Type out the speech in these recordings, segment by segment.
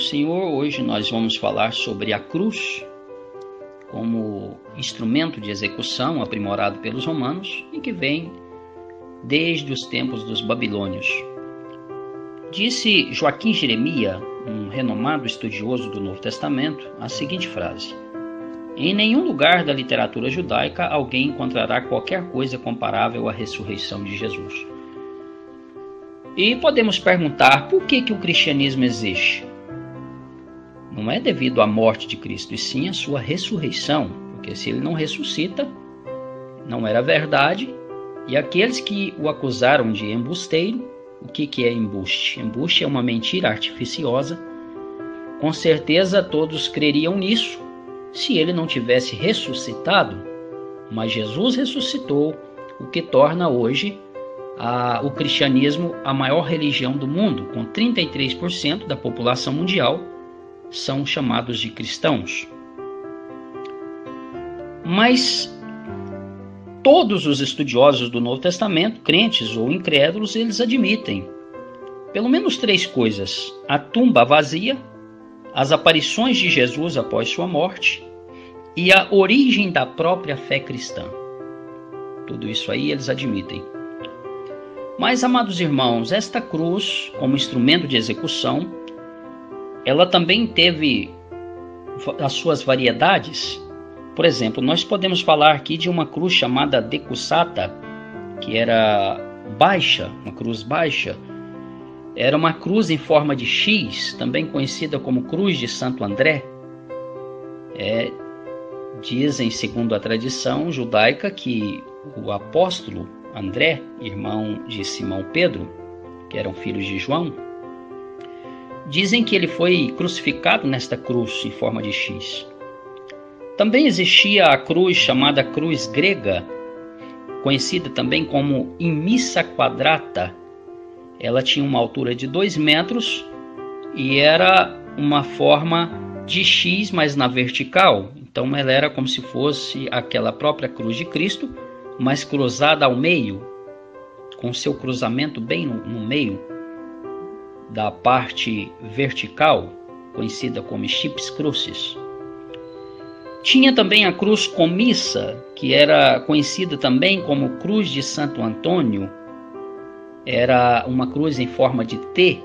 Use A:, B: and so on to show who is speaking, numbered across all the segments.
A: Senhor, hoje nós vamos falar sobre a cruz como instrumento de execução aprimorado pelos romanos e que vem desde os tempos dos babilônios. Disse Joaquim Jeremias, um renomado estudioso do Novo Testamento, a seguinte frase: em nenhum lugar da literatura judaica alguém encontrará qualquer coisa comparável à ressurreição de Jesus. E podemos perguntar por que o cristianismo existe? Não é devido à morte de Cristo, e sim à sua ressurreição, porque se ele não ressuscita, não era verdade, e aqueles que o acusaram de embusteiro, o que é embuste? Embuste é uma mentira artificiosa. Com certeza todos creriam nisso se ele não tivesse ressuscitado, mas Jesus ressuscitou, o que torna hoje o cristianismo a maior religião do mundo, com 33% da população mundial são chamados de cristãos. Mas todos os estudiosos do Novo Testamento, crentes ou incrédulos, eles admitem pelo menos três coisas: a tumba vazia, as aparições de Jesus após sua morte e a origem da própria fé cristã. Tudo isso aí eles admitem. Mas, amados irmãos, esta cruz, como instrumento de execução, ela também teve as suas variedades. Por exemplo, nós podemos falar aqui de uma cruz chamada decussata, que era baixa, uma cruz baixa. Era uma cruz em forma de X, também conhecida como cruz de Santo André. Dizem, segundo a tradição judaica, que o apóstolo André, irmão de Simão Pedro, que eram filhos de João, dizem que ele foi crucificado nesta cruz em forma de X. Também existia a cruz chamada cruz grega, conhecida também como imissa quadrata. Ela tinha uma altura de 2 metros e era uma forma de X, mas na vertical. Então ela era como se fosse aquela própria cruz de Cristo, mas cruzada ao meio, com seu cruzamento bem no meio da parte vertical, conhecida como Stips Crucis. Tinha também a cruz comissa, que era conhecida também como cruz de Santo Antônio. Era uma cruz em forma de T.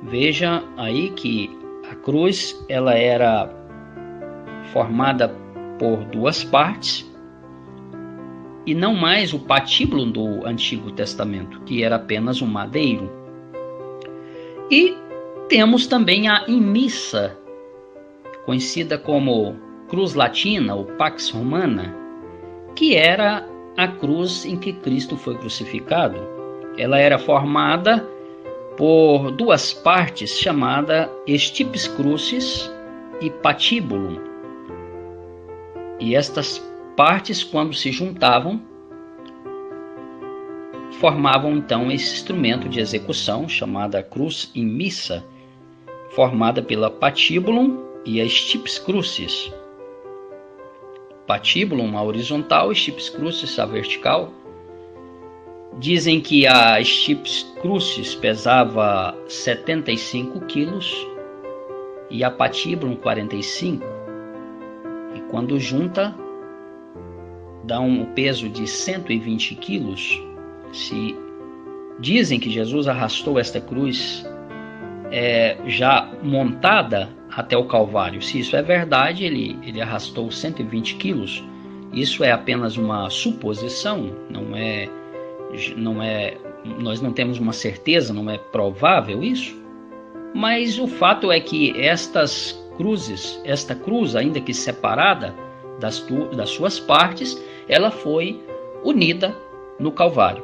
A: Veja aí que a cruz ela era formada por 2 partes, e não mais o patíbulo do Antigo Testamento, que era apenas um madeiro. E temos também a imissa, conhecida como cruz latina ou pax romana, que era a cruz em que Cristo foi crucificado. Ela era formada por 2 partes, chamada Stips Crucis e Patibulum. E estas partes, quando se juntavam, formavam então esse instrumento de execução chamada cruz imissa, formada pela patibulum e a Stips Crucis. Patibulum a horizontal, Stips Crucis a vertical. Dizem que a Stips Crucis pesava 75 quilos e a patibulum 45. E quando junta, dá um peso de 120 quilos. Se dizem que Jesus arrastou esta cruz já montada até o Calvário. Se isso é verdade, ele arrastou 120 quilos. Isso é apenas uma suposição, nós não temos uma certeza, não é provável isso. Mas o fato é que esta cruz, ainda que separada das suas partes, ela foi unida no Calvário.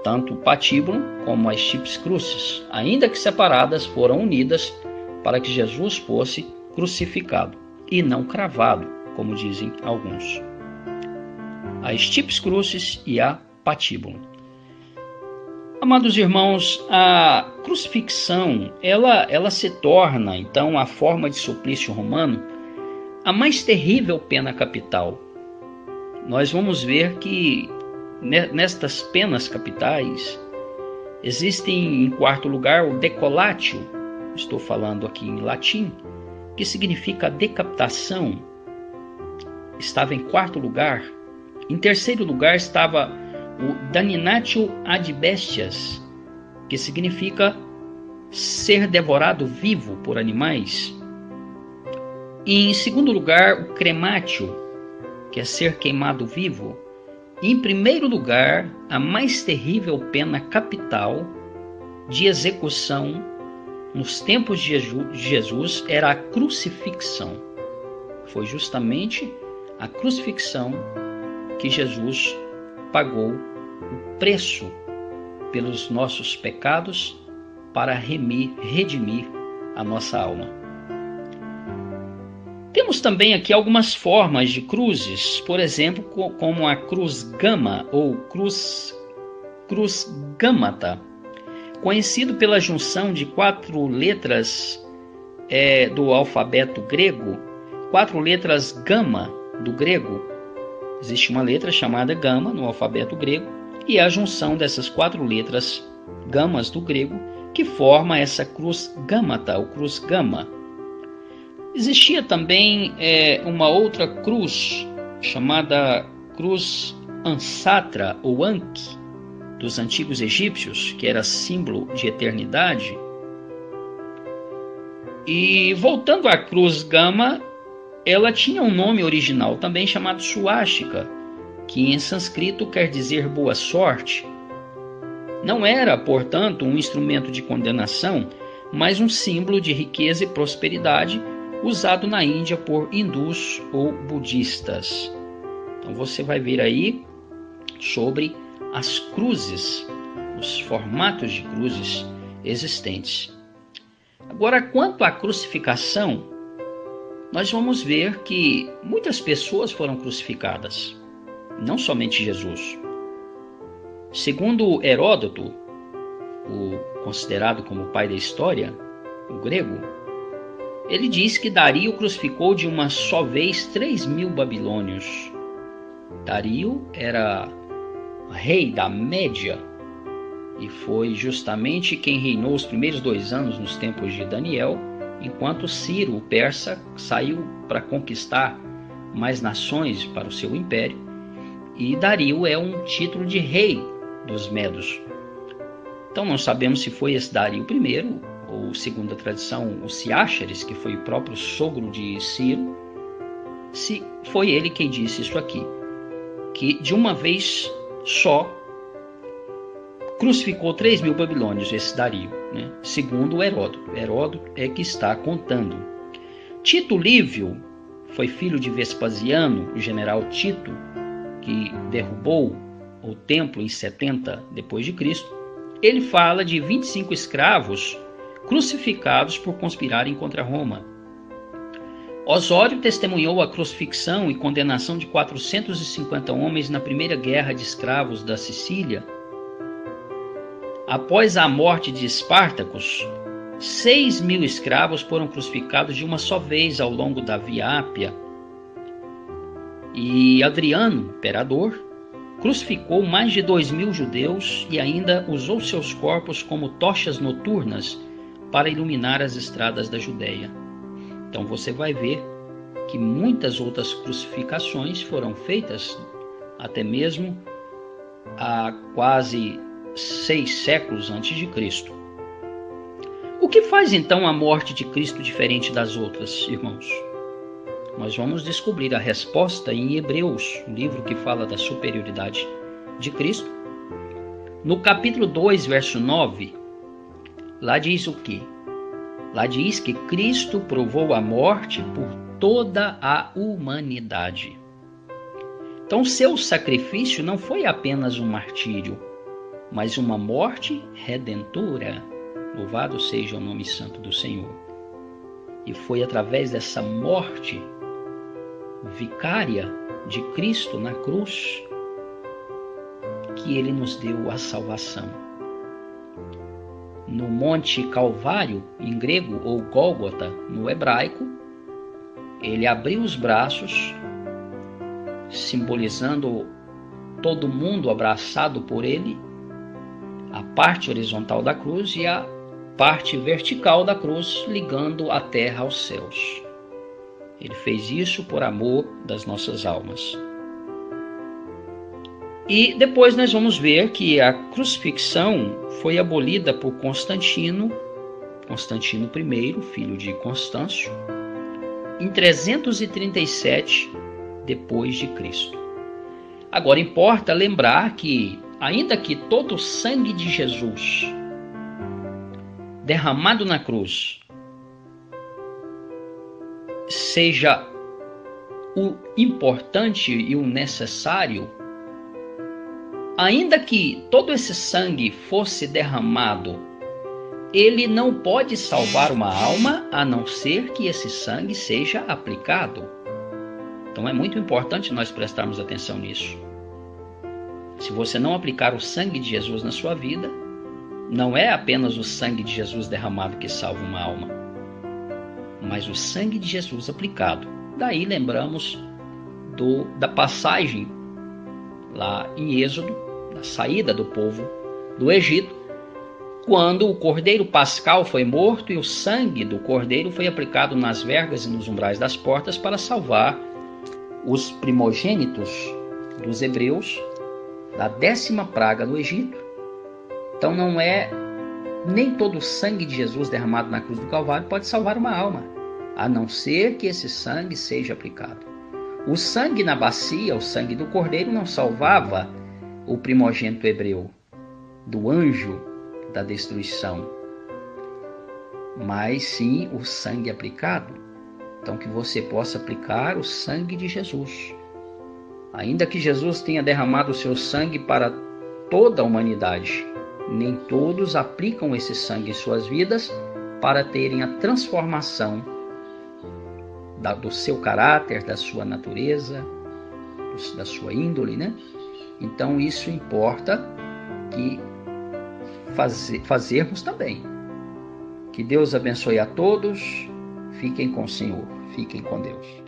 A: Tanto o patíbulo como as Stips Crucis, ainda que separadas, foram unidas para que Jesus fosse crucificado e não cravado, como dizem alguns. A Stips Crucis e a patíbulo. Amados irmãos, a crucifixão, ela se torna, então, a forma de suplício romano, a mais terrível pena capital. Nós vamos ver que nestas penas capitais existem, em quarto lugar, o decolatio, estou falando aqui em latim, que significa decapitação, estava em quarto lugar. Em terceiro lugar estava o damnatio ad bestias, que significa ser devorado vivo por animais. E em segundo lugar, o crematio, que é ser queimado vivo. E em primeiro lugar, a mais terrível pena capital de execução nos tempos de Jesus era a crucifixão. Foi justamente a crucifixão que Jesus pagou o preço pelos nossos pecados para redimir a nossa alma. Temos também aqui algumas formas de cruzes, por exemplo, como a cruz gama ou cruz gâmata, conhecido pela junção de 4 letras do alfabeto grego, 4 letras gama do grego. Existe uma letra chamada gama no alfabeto grego e é a junção dessas 4 letras gamas do grego que forma essa cruz gâmata ou cruz gama. Existia também uma outra cruz chamada cruz ansatra ou Ankh dos antigos egípcios, que era símbolo de eternidade. E voltando à cruz gama, ela tinha um nome original também chamado Swastika, que em sânscrito quer dizer boa sorte. Não era, portanto, um instrumento de condenação, mas um símbolo de riqueza e prosperidade usado na Índia por hindus ou budistas. Então você vai ver aí sobre as cruzes, os formatos de cruzes existentes. Agora, quanto à crucificação, nós vamos ver que muitas pessoas foram crucificadas, não somente Jesus. Segundo Heródoto, o considerado como o pai da história, o grego, ele diz que Dario crucificou de uma só vez 3.000 babilônios. Dario era rei da Média e foi justamente quem reinou os primeiros 2 anos nos tempos de Daniel, enquanto Ciro, o persa, saiu para conquistar mais nações para o seu império. E Dario é um título de rei dos medos. Então não sabemos se foi esse Dario I, ou segundo a tradição, o Ciáxares, que foi o próprio sogro de Ciro, se foi ele quem disse isso aqui, que de uma vez só crucificou 3.000 babilônios, esse Dario, né? Segundo Heródoto. Heródoto é que está contando. Tito Lívio foi filho de Vespasiano, o general Tito, que derrubou o templo em 70 d.C. Ele fala de 25 escravos crucificados por conspirarem contra Roma. Osório testemunhou a crucifixão e condenação de 450 homens na primeira guerra de escravos da Sicília. Após a morte de Espartacus, 6.000 escravos foram crucificados de uma só vez ao longo da Via Ápia. E Adriano, imperador, crucificou mais de 2.000 judeus e ainda usou seus corpos como tochas noturnas para iluminar as estradas da Judéia. Então você vai ver que muitas outras crucificações foram feitas até mesmo há quase 6 séculos antes de Cristo. O que faz então a morte de Cristo diferente das outras, irmãos? Nós vamos descobrir a resposta em Hebreus, um livro que fala da superioridade de Cristo. No capítulo 2, verso 9, lá diz o quê? Lá diz que Cristo provou a morte por toda a humanidade. Então, seu sacrifício não foi apenas um martírio, mas uma morte redentora. Louvado seja o nome santo do Senhor. E foi através dessa morte vicária de Cristo na cruz que ele nos deu a salvação. No Monte Calvário, em grego, ou Gólgota, no hebraico, ele abriu os braços, simbolizando todo mundo abraçado por ele, a parte horizontal da cruz e a parte vertical da cruz, ligando a terra aos céus. Ele fez isso por amor das nossas almas. E depois nós vamos ver que a crucifixão foi abolida por Constantino I, filho de Constâncio, em 337 depois de Cristo. Agora importa lembrar que, ainda que todo o sangue de Jesus derramado na cruz seja o importante e o necessário, ainda que todo esse sangue fosse derramado, ele não pode salvar uma alma a não ser que esse sangue seja aplicado. Então é muito importante nós prestarmos atenção nisso. Se você não aplicar o sangue de Jesus na sua vida, não é apenas o sangue de Jesus derramado que salva uma alma, mas o sangue de Jesus aplicado. Daí lembramos da passagem lá em Êxodo, da saída do povo do Egito, quando o cordeiro pascal foi morto e o sangue do cordeiro foi aplicado nas vergas e nos umbrais das portas para salvar os primogênitos dos hebreus da 10ª praga do Egito. Então não é nem todo o sangue de Jesus derramado na cruz do Calvário pode salvar uma alma, a não ser que esse sangue seja aplicado. O sangue na bacia, o sangue do cordeiro, não salvava o primogênito hebreu do anjo da destruição, mas sim o sangue aplicado. Então que você possa aplicar o sangue de Jesus. Ainda que Jesus tenha derramado o seu sangue para toda a humanidade, nem todos aplicam esse sangue em suas vidas para terem a transformação do seu caráter, da sua natureza, da sua índole, né? Então isso importa que fazermos também. Que Deus abençoe a todos. Fiquem com o Senhor. Fiquem com Deus.